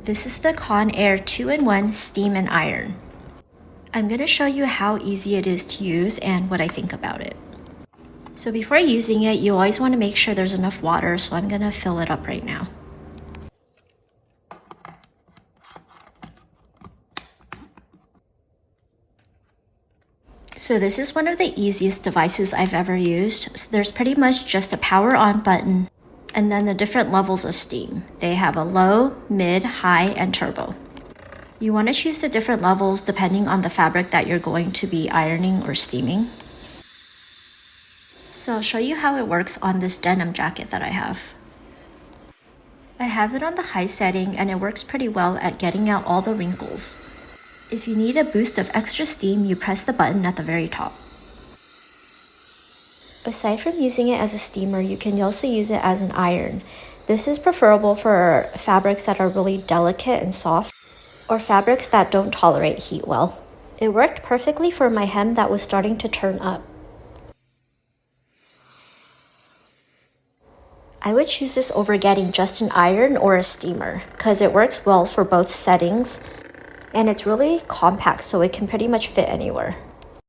This is the Conair 2-in-1 Steam and Iron. I'm going to show you how easy it is to use and what I think about it. So before using it, you always want to make sure there's enough water, so I'm going to fill it up right now. So this is one of the easiest devices I've ever used. So there's pretty much just a power on button and then the different levels of steam. They have a low, mid, high, and turbo. You want to choose the different levels depending on the fabric that you're going to be ironing or steaming. So I'll show you how it works on this denim jacket that I have. I have it on the high setting and it works pretty well at getting out all the wrinkles. If you need a boost of extra steam, you press the button at the very top. Aside from using it as a steamer, you can also use it as an iron. This is preferable for fabrics that are really delicate and soft, or fabrics that don't tolerate heat well. It worked perfectly for my hem that was starting to turn up. I would choose this over getting just an iron or a steamer, because it works well for both settings, and it's really compact, so it can pretty much fit anywhere.